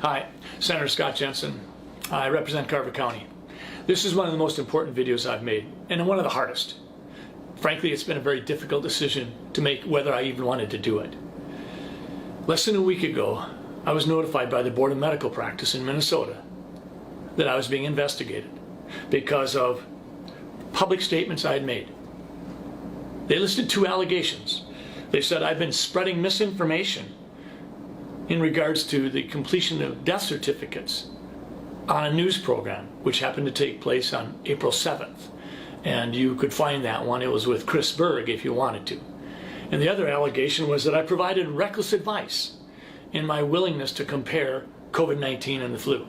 Hi, Senator Scott Jensen. I represent Carver County. This is one of the most important videos I've made, and one of the hardest. Frankly, it's been a very difficult decision to make whether I even wanted to do it. Less than a week ago, I was notified by the Board of Medical Practice in Minnesota that I was being investigated because of public statements I had made. They listed two allegations. They said I've been spreading misinformation in regards to the completion of death certificates on a news program, which happened to take place on April 7th. And you could find that one. It was with Chris Berg if you wanted to. And the other allegation was that I provided reckless advice in my willingness to compare COVID-19 and the flu.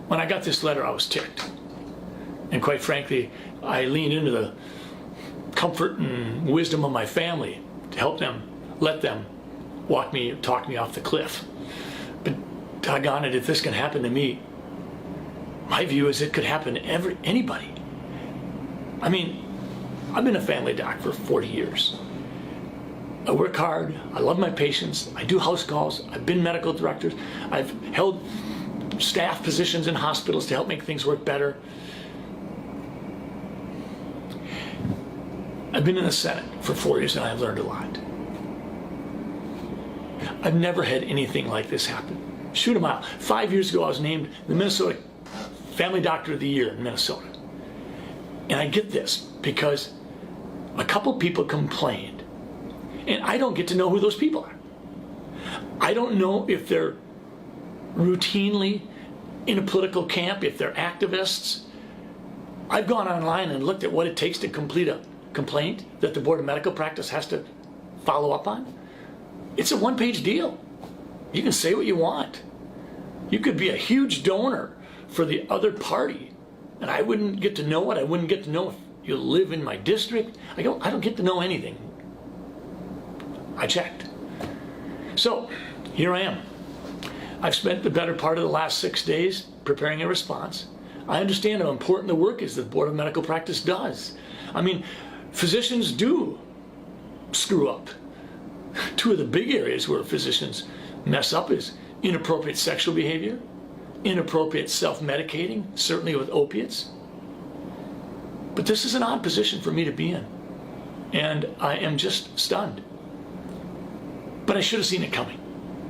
When I got this letter, I was ticked. And quite frankly, I leaned into the comfort and wisdom of my family to help them, let them talk me off the cliff. But doggone it, if this can happen to me, my view is it could happen to anybody. I mean, I've been a family doc for 40 years. I work hard, I love my patients, I do house calls, I've been medical director, I've held staff positions in hospitals to help make things work better. I've been in the Senate for 4 years and I've learned a lot. I've never had anything like this happen. Shoot 'em out. 5 years ago I was named the Minnesota Family Doctor of the Year in Minnesota. And I get this because a couple people complained, and I don't get to know who those people are. I don't know if they're routinely in a political camp, if they're activists. I've gone online and looked at what it takes to complete a complaint that the Board of Medical Practice has to follow up on. It's a one-page deal. You can say what you want. You could be a huge donor for the other party, and I wouldn't get to know it. I wouldn't get to know if you live in my district. I don't get to know anything. I checked. So here I am. I've spent the better part of the last 6 days preparing a response. I understand how important the work is that the Board of Medical Practice does. I mean, physicians do screw up. Two of the big areas where physicians mess up is inappropriate sexual behavior, inappropriate self-medicating, certainly with opiates. But this is an odd position for me to be in, and I am just stunned. But I should have seen it coming,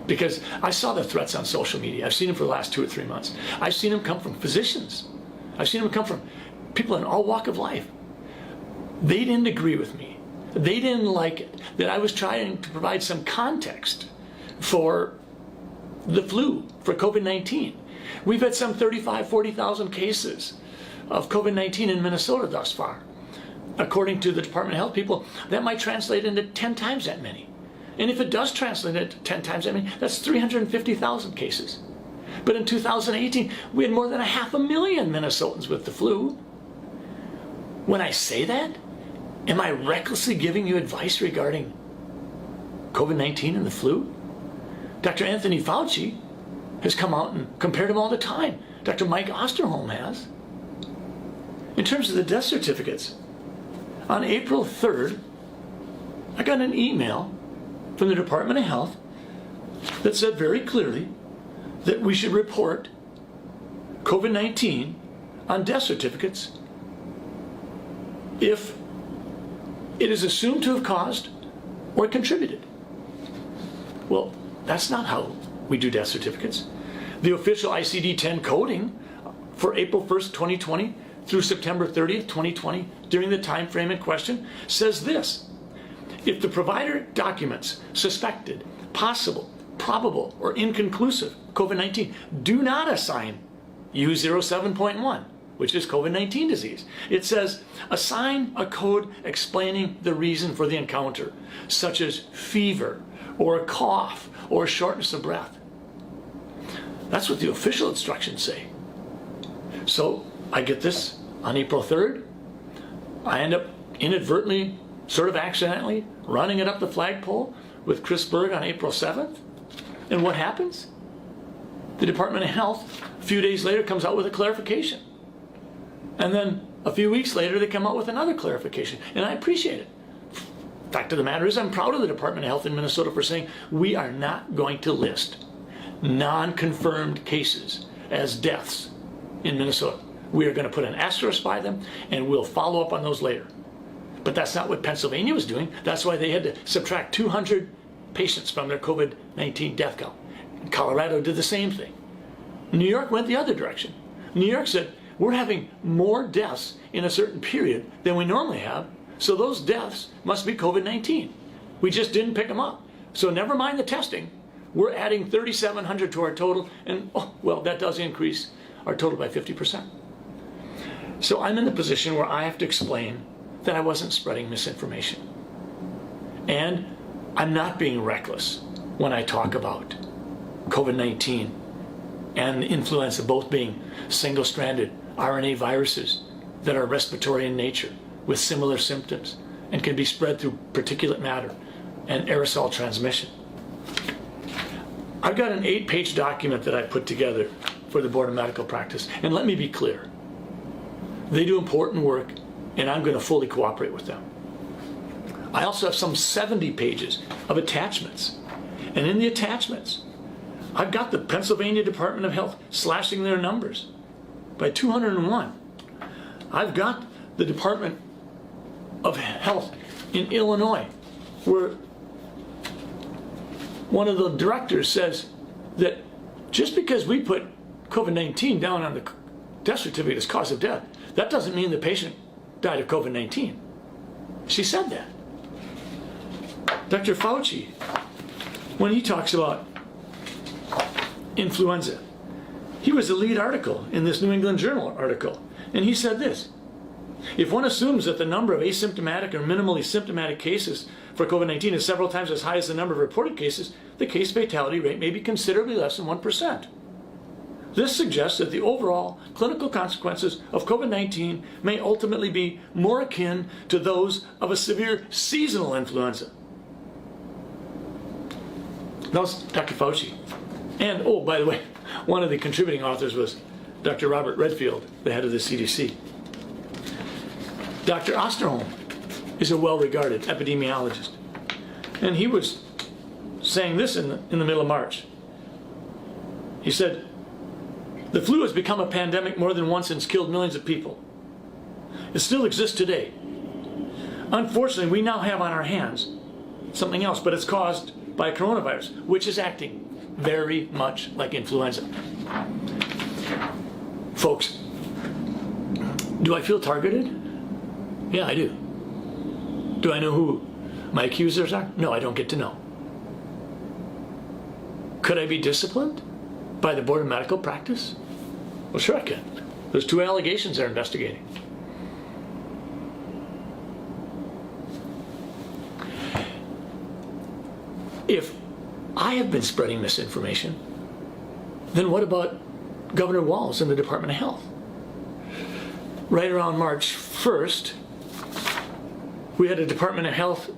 because I saw the threats on social media. I've seen them for the last 2 or 3 months. I've seen them come from physicians. I've seen them come from people in all walk of life. They didn't agree with me. They didn't like it, that I was trying to provide some context for the flu, for COVID-19. We've had some 35, 40,000 cases of COVID-19 in Minnesota thus far. According to the Department of Health people, that might translate into 10 times that many. And if it does translate into 10 times that many, that's 350,000 cases. But in 2018, we had more than 500,000 Minnesotans with the flu. When I say that, am I recklessly giving you advice regarding COVID-19 and the flu? Dr. Anthony Fauci has come out and compared them all the time. Dr. Mike Osterholm has. In terms of the death certificates, on April 3rd, I got an email from the Department of Health that said very clearly that we should report COVID-19 on death certificates if it is assumed to have caused or contributed. Well, that's not how we do death certificates. The official ICD-10 coding for April 1st, 2020 through September 30th, 2020, during the time frame in question, says this: if the provider documents suspected, possible, probable, or inconclusive COVID-19, do not assign U07.1, which is COVID-19 disease. It says, assign a code explaining the reason for the encounter, such as fever, or a cough, or shortness of breath. That's what the official instructions say. So I get this on April 3rd. I end up inadvertently, sort of accidentally, running it up the flagpole with Chris Berg on April 7th. And what happens? The Department of Health, a few days later, comes out with a clarification. And then a few weeks later, they come out with another clarification. And I appreciate it. Fact of the matter is, I'm proud of the Department of Health in Minnesota for saying we are not going to list non-confirmed cases as deaths in Minnesota. We are going to put an asterisk by them, and we'll follow up on those later. But that's not what Pennsylvania was doing. That's why they had to subtract 200 patients from their COVID-19 death count. Colorado did the same thing. New York went the other direction. New York said, we're having more deaths in a certain period than we normally have, so those deaths must be COVID-19. We just didn't pick them up. So never mind the testing. We're adding 3,700 to our total, and oh, well, that does increase our total by 50%. So I'm in the position where I have to explain that I wasn't spreading misinformation. And I'm not being reckless when I talk about COVID-19 and influenza both being single-stranded RNA viruses that are respiratory in nature with similar symptoms and can be spread through particulate matter and aerosol transmission. I've got an 8-page document that I put together for the Board of Medical Practice, and let me be clear. They do important work, and I'm going to fully cooperate with them. I also have some 70 pages of attachments, and in the attachments, I've got the Pennsylvania Department of Health slashing their numbers by 201. I've got the Department of Health in Illinois, where one of the directors says that just because we put COVID-19 down on the death certificate as cause of death, that doesn't mean the patient died of COVID-19. She said that. Dr. Fauci, when he talks about influenza, he was the lead article in this New England Journal article, and he said this: if one assumes that the number of asymptomatic or minimally symptomatic cases for COVID-19 is several times as high as the number of reported cases, the case fatality rate may be considerably less than 1%. This suggests that the overall clinical consequences of COVID-19 may ultimately be more akin to those of a severe seasonal influenza. That was Dr. Fauci. And, oh, by the way, one of the contributing authors was Dr. Robert Redfield, the head of the CDC. Dr. Osterholm is a well-regarded epidemiologist, and he was saying this in the middle of March. He said, the flu has become a pandemic more than once and has killed millions of people. It still exists today. Unfortunately, we now have on our hands something else, but it's caused by a coronavirus, which is acting very much like influenza. Folks, do I feel targeted? Yeah, I do. Do I know who my accusers are? No, I don't get to know. Could I be disciplined by the Board of Medical Practice? Well, sure I can. There's 2 allegations they're investigating. If I have been spreading misinformation, then what about Governor Walz and the Department of Health? Right around March 1st, we had a Department of Health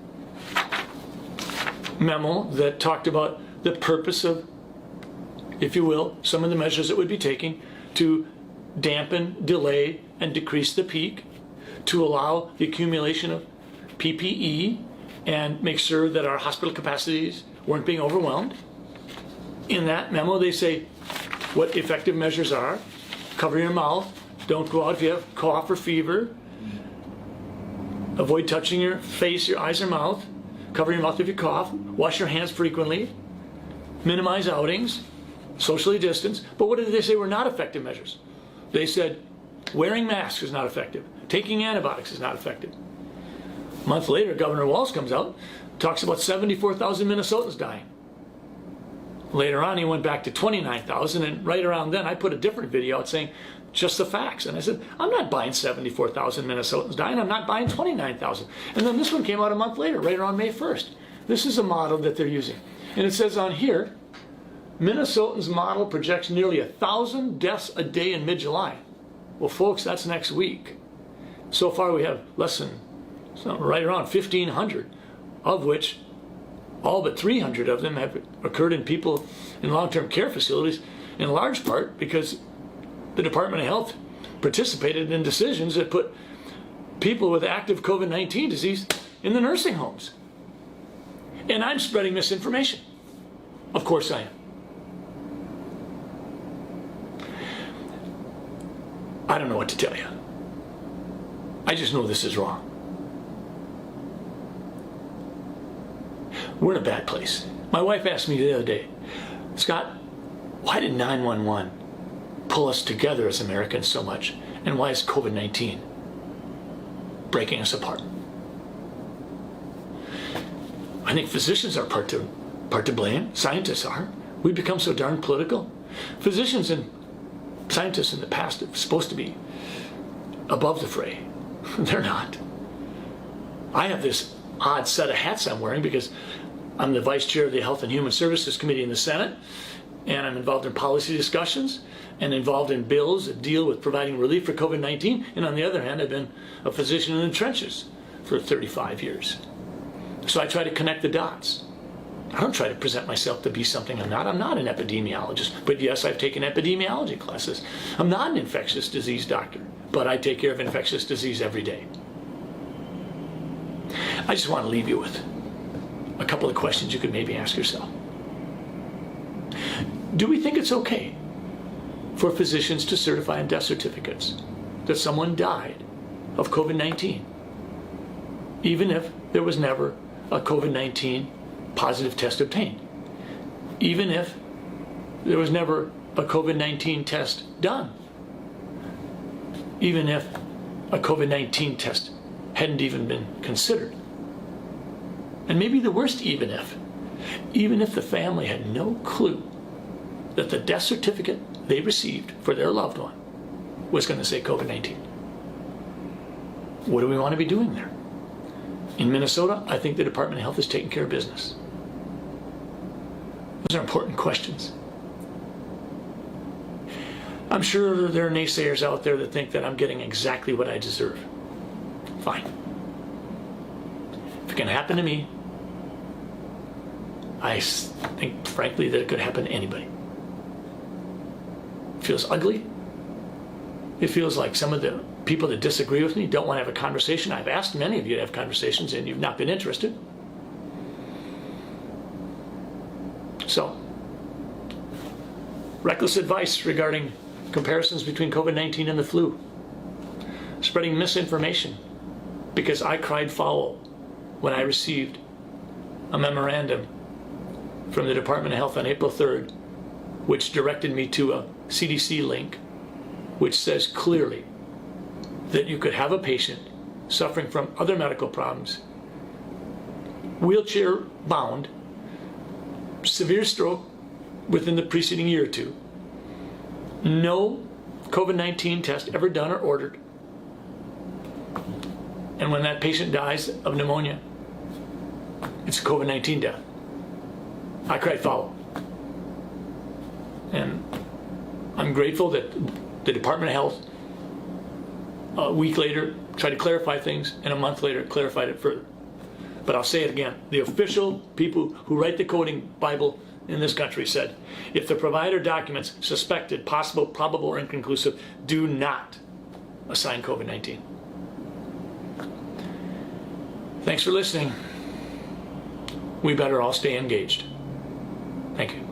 memo that talked about the purpose of, if you will, some of the measures that would be taken to dampen, delay, and decrease the peak, to allow the accumulation of PPE and make sure that our hospital capacities weren't being overwhelmed. In that memo, they say what effective measures are: cover your mouth, don't go out if you have cough or fever, avoid touching your face, your eyes, or mouth, cover your mouth if you cough, wash your hands frequently, minimize outings, socially distance. But what did they say were not effective measures? They said wearing masks is not effective, taking antibiotics is not effective. A month later, Governor Walz comes out, talks about 74,000 Minnesotans dying. Later on, he went back to 29,000, and right around then, I put a different video out saying just the facts. And I said, I'm not buying 74,000 Minnesotans dying, I'm not buying 29,000. And then this one came out a month later, right around May 1st. This is a model that they're using. And it says on here, Minnesotans' model projects nearly 1,000 deaths a day in mid-July. Well, folks, that's next week. So far, we have less than, right around 1,500, of which all but 300 of them have occurred in people in long-term care facilities, in large part because the Department of Health participated in decisions that put people with active COVID-19 disease in the nursing homes. And I'm spreading misinformation. Of course I am. I don't know what to tell you. I just know this is wrong. We're in a bad place. My wife asked me the other day, Scott, why did 911 pull us together as Americans so much? And why is COVID-19 breaking us apart? I think physicians are part to blame. Scientists are. We've become so darn political. Physicians and scientists in the past are supposed to be above the fray. They're not. I have this odd set of hats I'm wearing because I'm the vice chair of the Health and Human Services Committee in the Senate, and I'm involved in policy discussions and involved in bills that deal with providing relief for COVID-19. And on the other hand, I've been a physician in the trenches for 35 years. So I try to connect the dots. I don't try to present myself to be something I'm not. I'm not an epidemiologist, but yes, I've taken epidemiology classes. I'm not an infectious disease doctor, but I take care of infectious disease every day. I just want to leave you with a couple of questions you could maybe ask yourself. Do we think it's okay for physicians to certify in death certificates that someone died of COVID-19, even if there was never a COVID-19 positive test obtained, even if there was never a COVID-19 test done, even if a COVID-19 test hadn't even been considered? And maybe the worst even if the family had no clue that the death certificate they received for their loved one was going to say COVID-19. What do we want to be doing there? In Minnesota, I think the Department of Health is taking care of business. Those are important questions. I'm sure there are naysayers out there that think that I'm getting exactly what I deserve. Fine. If it can happen to me, I think, frankly, that it could happen to anybody. It feels ugly. It feels like some of the people that disagree with me don't want to have a conversation. I've asked many of you to have conversations, and you've not been interested. So, reckless advice regarding comparisons between COVID-19 and the flu. Spreading misinformation because I cried foul when I received a memorandum from the Department of Health on April 3rd, which directed me to a CDC link, which says clearly that you could have a patient suffering from other medical problems, wheelchair bound, severe stroke within the preceding year or two, no COVID-19 test ever done or ordered, and when that patient dies of pneumonia, it's a COVID-19 death. I cried foul. And I'm grateful that the Department of Health a week later tried to clarify things, and a month later clarified it further. But I'll say it again. The official people who write the coding Bible in this country said, if the provider documents suspected, possible, probable, or inconclusive, do not assign COVID-19. Thanks for listening. We better all stay engaged. Thank you.